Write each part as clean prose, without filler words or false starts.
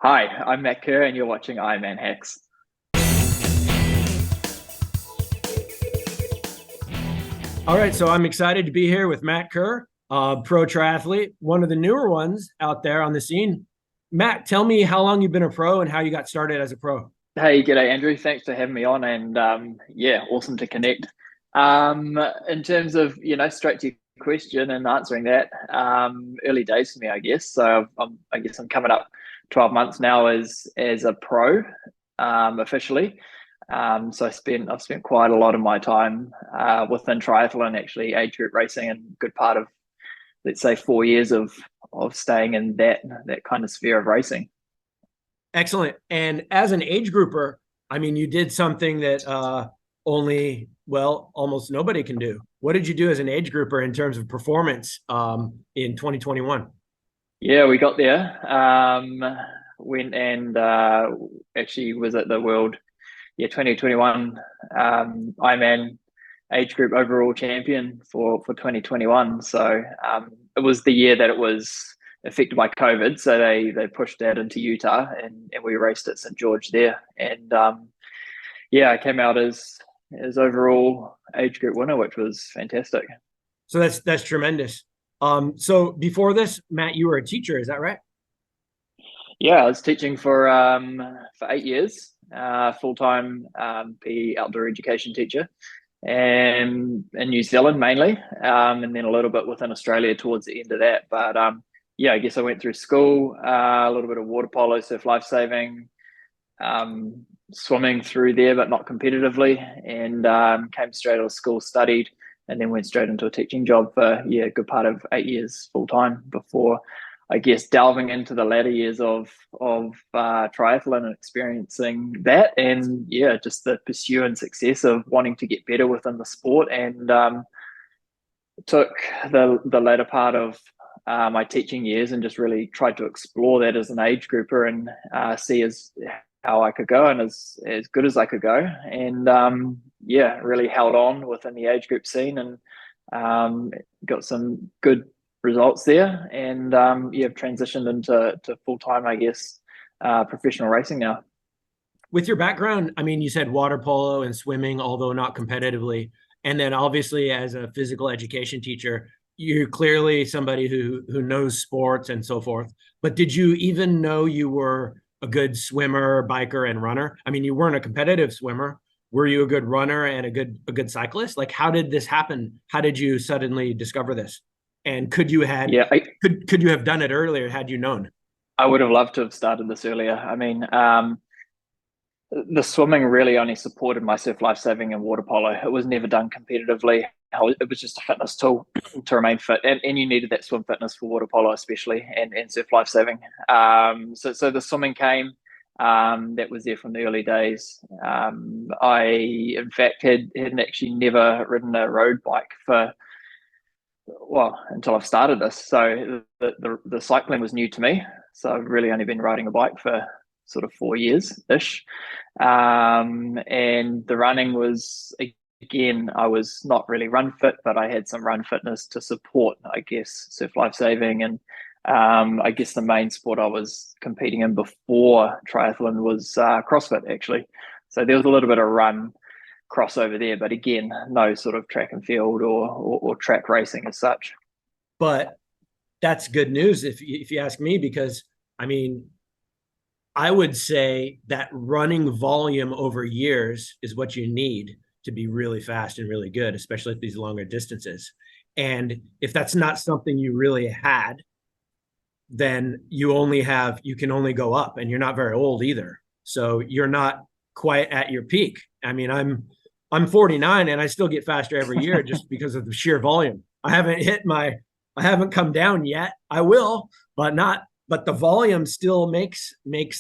Hi, I'm Matt Kerr, and you're watching IronmanHacks. All right, so I'm excited to be here with Matt Kerr, pro triathlete, one of the newer ones out there on the scene. Matt, tell me how long you've been a pro and how you got started as a pro. Hey, g'day, Andrew. Thanks for having me on, and yeah, awesome to connect. Um, in terms of straight to your question and answering that, early days for me, I guess. So I guess I'm coming up 12 months now as a pro, officially. So I've spent quite a lot of my time within triathlon, actually age group racing, and good part of, let's say, 4 years of staying in that kind of sphere of racing. Excellent. And as an age grouper, I mean, you did something that almost nobody can do. What did you do as an age grouper in terms of performance in 2021? Yeah, we got there. Went and actually was at the World, 2021 Ironman age group overall champion for 2021. So it was the year that it was affected by COVID. So they pushed that into Utah, and we raced at St. George there. And yeah, I came out as overall age group winner, which was fantastic. So that's tremendous. So before this, Matt, you were a teacher, is that right? Yeah, I was teaching for 8 years, full time PE outdoor education teacher, and in New Zealand mainly, and then a little bit within Australia towards the end of that. But yeah, I guess I went through school, a little bit of water polo, surf life saving, swimming through there, but not competitively, and came straight out of school, studied, and then went straight into a teaching job for a good part of 8 years full time before, I guess, delving into the latter years of triathlon and experiencing that, and yeah, just the pursuit and success of wanting to get better within the sport, and took the latter part of my teaching years and just really tried to explore that as an age grouper and see as how I could go and as good as I could go, and yeah, really held on within the age group scene and got some good results there, and yeah, transitioned into full time, I guess, professional racing now. With your background, I mean, you said water polo and swimming, although not competitively. And then obviously as a physical education teacher, you're clearly somebody who knows sports and so forth. But did you even know you were a good swimmer, biker, and runner? I mean, you weren't a competitive swimmer. Were you a good runner and a good cyclist? Like, how did this happen? How did you suddenly discover this? And Yeah, could you have done it earlier had you known? I would have loved to have started this earlier. I mean, the swimming really only supported my surf life saving and water polo. It was never done competitively. It was just a fitness tool to remain fit, and you needed that swim fitness for water polo especially, and surf life saving. So the swimming came. That was there from the early days. I, in fact, had actually never ridden a road bike for, well, until I've started this. So the cycling was new to me. So I've really only been riding a bike for sort of 4 years ish. And the running was, again, I was not really run fit, but I had some run fitness to support, I guess, surf life saving. And I guess the main sport I was competing in before triathlon was CrossFit, actually. So there was a little bit of run crossover there, but again, no sort of track and field or track racing as such. But that's good news if you ask me, because I mean, I would say that running volume over years is what you need to be really fast and really good, especially at these longer distances. And if that's not something you really had, then you can only go up, and you're not very old either. So you're not quite at your peak. I mean, I'm 49 and I still get faster every year just because of the sheer volume. I haven't come down yet. I will, but the volume still makes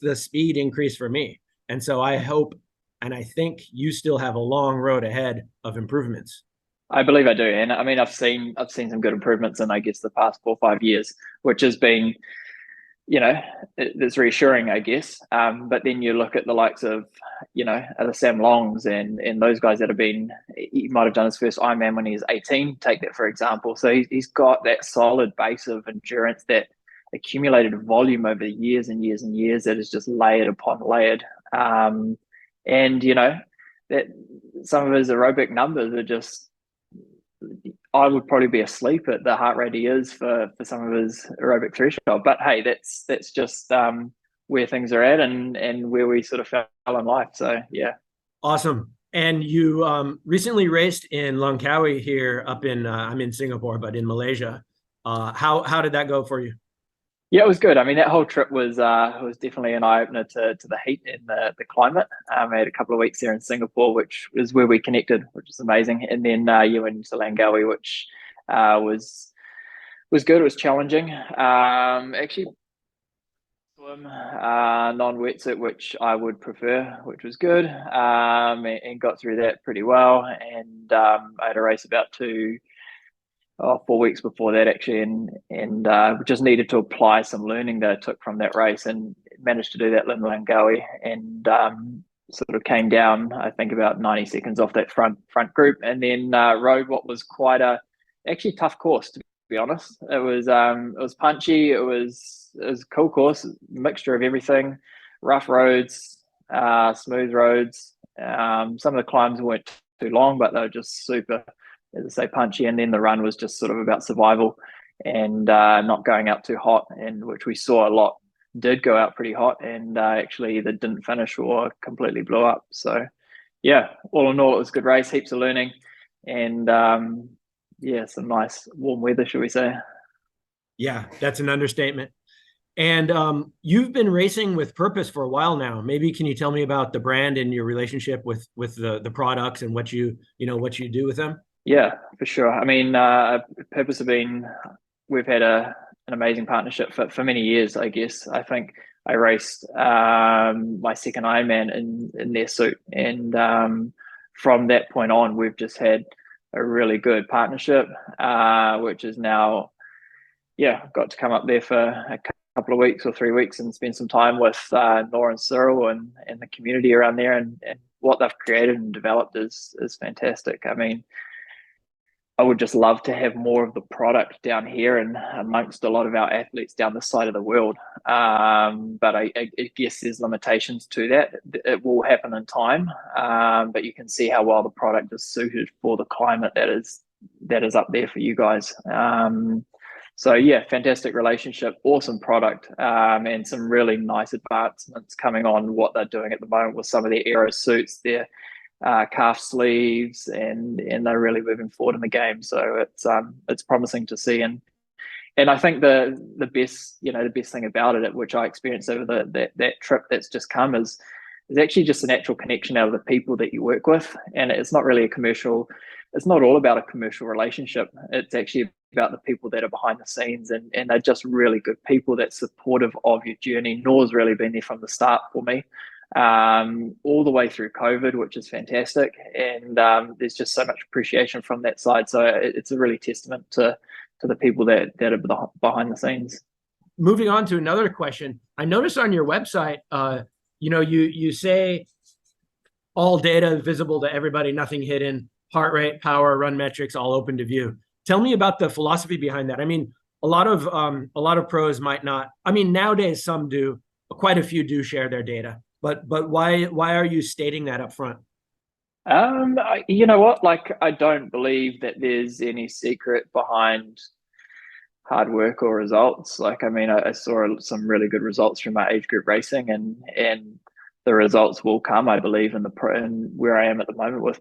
the speed increase for me. And so I hope and I think you still have a long road ahead of improvements. I believe I do, and I mean I've seen some good improvements in, I guess, the past 4 or 5 years, which has been, it's reassuring, I guess. But then you look at the likes of, the Sam Longs and those guys that have been. He might have done his first Ironman when he was 18. Take that for example. So he's got that solid base of endurance that accumulated volume over years and years and years that is just layered upon layered. And that some of his aerobic numbers are just, I would probably be asleep at the heart rate he is for some of his aerobic threshold. But hey, that's just where things are at and where we sort of fell in life. So yeah. Awesome. And you recently raced in Langkawi here up in I'm in Singapore, but in Malaysia. How did that go for you? Yeah, it was good. I mean, that whole trip was definitely an eye opener to the heat and the climate. I had a couple of weeks there in Singapore, which is where we connected, which is amazing. And then you went to Langkawi, which was good. It was challenging. Actually, swim non-wetsuit, which I would prefer, which was good. And got through that pretty well. And I had a race about 4 weeks before that actually, and just needed to apply some learning that I took from that race, and managed to do that in Langkawi, and sort of came down, I think, about 90 seconds off that front group, and then rode what was quite a actually tough course, to be honest. It was punchy. It was a cool course, mixture of everything, rough roads, smooth roads. Some of the climbs weren't too long, but they were just super, as I say, punchy. And then the run was just sort of about survival and not going out too hot, and which we saw a lot did go out pretty hot, and actually that didn't finish or completely blew up. So yeah, all in all, it was a good race, heaps of learning, and yeah, some nice warm weather, should we say. Yeah, that's an understatement. And you've been racing with purpose for a while now. Maybe can you tell me about the brand and your relationship with the products and what you do with them? Yeah, for sure. I mean, Purpose have been, we've had an amazing partnership for many years, I guess. I think I raced my second Ironman in their suit. And from that point on, we've just had a really good partnership, which is now, yeah, got to come up there for a couple of weeks or 3 weeks and spend some time with Nora and Cyril and the community around there. And what they've created and developed is fantastic. I mean, I would just love to have more of the product down here and amongst a lot of our athletes down this side of the world. But I guess there's limitations to that. It will happen in time, but you can see how well the product is suited for the climate that is up there for you guys. So yeah, fantastic relationship, awesome product, and some really nice advancements coming on what they're doing at the moment with some of their aero suits, their calf sleeves, and they're really moving forward in the game. So it's promising to see, and I think the best thing about it, which I experienced over that trip that's just come, is actually just a natural connection out of the people that you work with, and it's not really a commercial. It's not all about a commercial relationship. It's actually about the people that are behind the scenes, and they're just really good people that's supportive of your journey. Nor's really been there from the start for me, all the way through COVID, which is fantastic. And there's just so much appreciation from that side. So it's a really testament to the people that are behind the scenes. Moving on to another question. I noticed on your website, you say all data visible to everybody, nothing hidden, heart rate, power, run metrics, all open to view. Tell me about the philosophy behind that. I mean, a lot of pros might not. I mean, nowadays some do. Quite a few do share their data. But why are you stating that up front? You know what? Like, I don't believe that there's any secret behind hard work or results. Like, I mean, I saw some really good results from my age group racing, and the results will come, I believe, in where I am at the moment with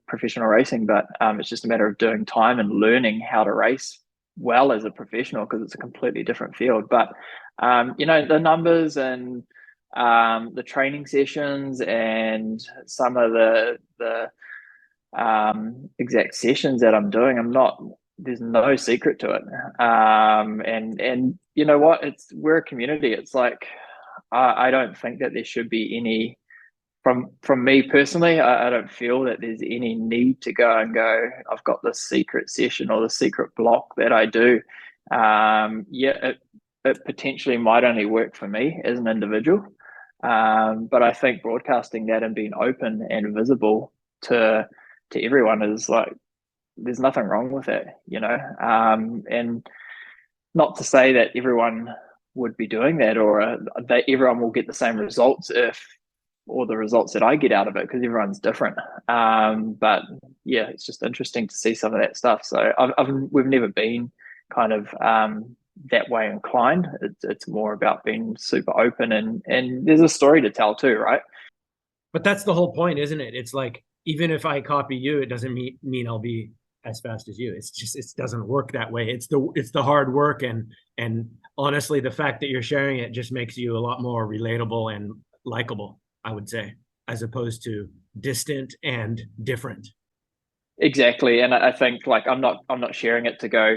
professional racing. But it's just a matter of doing time and learning how to race well as a professional, because it's a completely different field. But the numbers and the training sessions and some of the exact sessions that I'm doing, there's no secret to it. And you know what? We're a community. It's like, I don't think that there should be any, from me personally, I don't feel that there's any need to go, I've got this secret session or the secret block that I do. It potentially might only work for me as an individual. But I think broadcasting that and being open and visible to everyone is like, there's nothing wrong with it, and not to say that everyone would be doing that, or that everyone will get the same results if, or the results that I get out of it, because everyone's different. But yeah, it's just interesting to see some of that stuff. So we've never been kind of that way inclined. It's more about being super open, and there's a story to tell too, right? But that's the whole point, isn't it? It's like, even if I copy you, it doesn't mean I'll be as fast as you. It's just, it doesn't work that way. It's the hard work, and honestly, the fact that you're sharing it just makes you a lot more relatable and likable, I would say, as opposed to distant and different. Exactly, and I think like I'm not sharing it to go,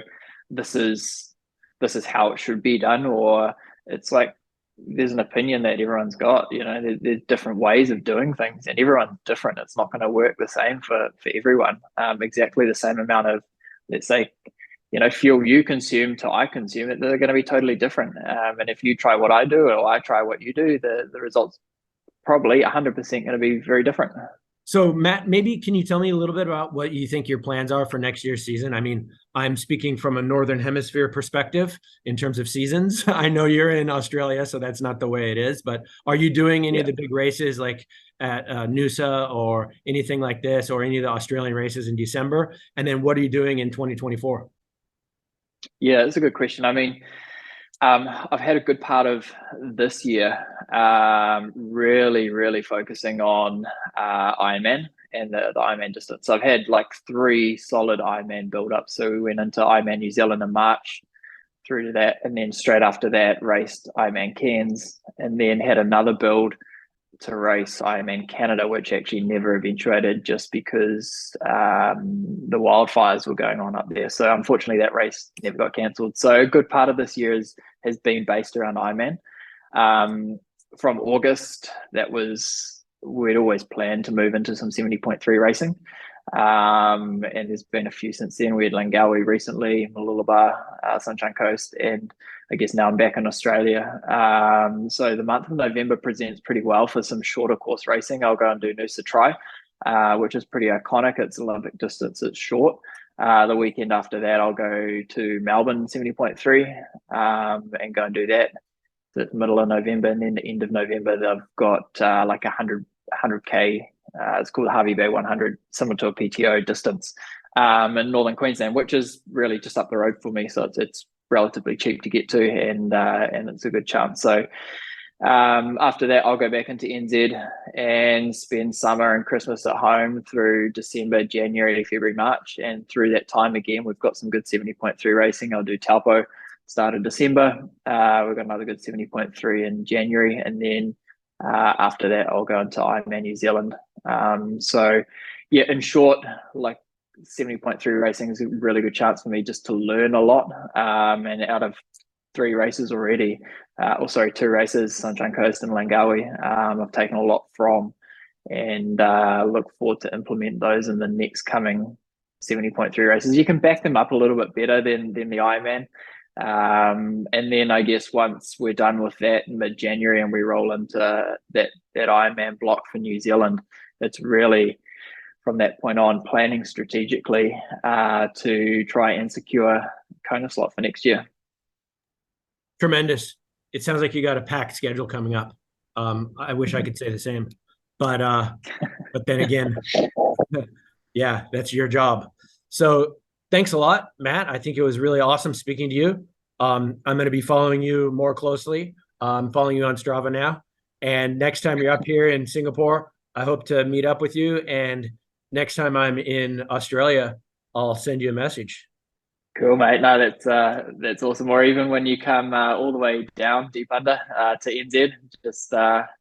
this is this is how it should be done, or it's like there's an opinion that everyone's got. There's different ways of doing things, and everyone's different. It's not going to work the same for everyone. Exactly the same amount of, let's say, fuel you consume to I consume it, they're going to be totally different. And if you try what I do or I try what you do, the results probably 100% going to be very different. So, Matt, maybe can you tell me a little bit about what you think your plans are for next year's season? I mean, I'm speaking from a Northern Hemisphere perspective in terms of seasons. I know you're in Australia, so that's not the way it is. But are you doing any Yeah. of the big races like at Noosa or anything like this, or any of the Australian races in December? And then what are you doing in 2024? Yeah, it's a good question. I mean, I've had a good part of this year really, really focusing on Ironman and the Ironman distance. So I've had like 3 solid Ironman build-ups. So we went into Ironman New Zealand in March, through to that, and then straight after that raced Ironman Cairns, and then had another build to race Ironman Canada, which actually never eventuated just because the wildfires were going on up there. So unfortunately, that race never got cancelled. So a good part of this year has been based around Ironman. From August, we'd always planned to move into some 70.3 racing. And there's been a few since then. We had Langawi recently, Mooloolaba, Sunshine Coast, and I guess now I'm back in Australia. So the month of November presents pretty well for some shorter course racing. I'll go and do Noosa Tri, which is pretty iconic. It's Olympic distance, it's short. The weekend after that, I'll go to Melbourne 70.3 and go and do that. The middle of November, and then the end of November, they've got like 100K. It's called Harvey Bay 100, similar to a PTO distance in northern Queensland, which is really just up the road for me. So it's relatively cheap to get to, and it's a good chance. So after that, I'll go back into NZ and spend summer and Christmas at home through December, January, February, March. And through that time, again, we've got some good 70.3 racing. I'll do Taupo start of December. We've got another good 70.3 in January. And then after that, I'll go into Ironman New Zealand. So, yeah, in short, like 70.3 racing is a really good chance for me just to learn a lot. And out of 3 races already, 2 races, Sunshine Coast and Langawi, I've taken a lot from, and look forward to implement those in the next coming 70.3 races. You can back them up a little bit better than the Ironman. And then I guess once we're done with that in mid-January and we roll into that Ironman block for New Zealand, it's really from that point on planning strategically to try and secure Kona slot for next year. Tremendous. It sounds like you got a packed schedule coming up. I wish I could say the same, but then again, yeah, that's your job. So thanks a lot, Matt. I think it was really awesome speaking to you. I'm going to be following you more closely. I'm following you on Strava now. And next time you're up here in Singapore, I hope to meet up with you. And next time I'm in Australia, I'll send you a message. Cool, mate. No, that's awesome. Or even when you come all the way down deep under to NZ, just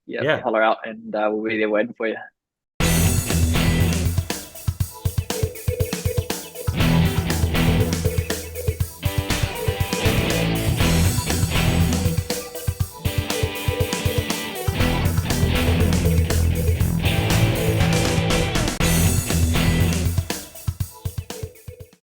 Yeah, holler out, and we'll be there waiting for you.